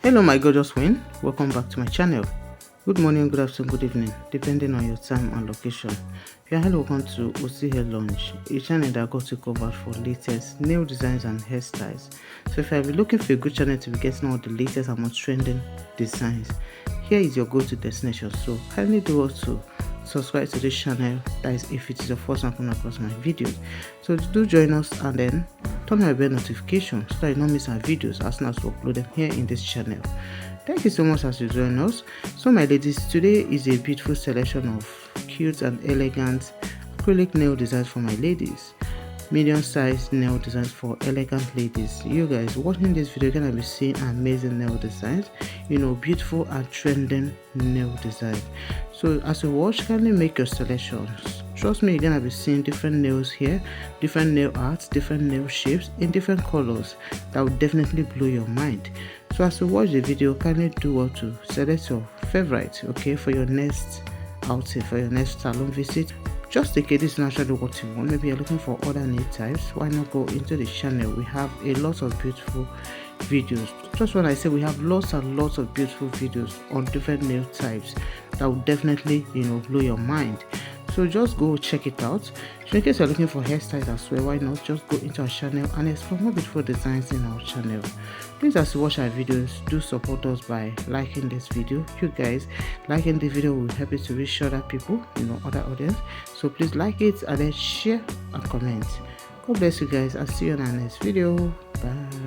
Hello my gorgeous queen, welcome back to my channel. Good morning, good afternoon, good evening, depending on your time and location. You are highly welcome to OC Hair Lounge, a channel that got you covered for latest nail designs and hairstyles. So if you have been looking for a good channel to be getting all the latest and most trending designs, here is your go-to destination. So kindly do also subscribe to this channel, that is if it is your first time coming across my videos. So do join us and then turn on your bell notification so that you don't miss our videos as soon as we upload them here in this channel. Thank you so much as you join us. So my ladies, today is a beautiful selection of cute and elegant acrylic nail designs for my ladies. Medium-sized nail designs for elegant ladies. You guys watching this video, you're gonna be seeing amazing nail designs, beautiful and trending nail designs. So as you watch, kindly make your selections. Trust me, you're gonna be seeing different nails here, different nail arts, different nail shapes in different colors that will definitely blow your mind. So as you watch the video, kindly do what to select your favorite, okay, for your next outing, for your next salon visit. Just in case this is naturally what you want, maybe you're looking for other nail types, why not go into the channel? We have a lot of beautiful videos. Just when I say we have lots and lots of beautiful videos on different nail types that will definitely blow your mind. So just go check it out. So in case you're looking for hairstyles as well, why not just go into our channel and explore more beautiful designs in our channel. Please, as you watch our videos, do support us by liking this video. You guys liking the video will help you to reach other people, other audience. So please like it and then share and comment. God bless you guys. I'll see you in our next video. Bye.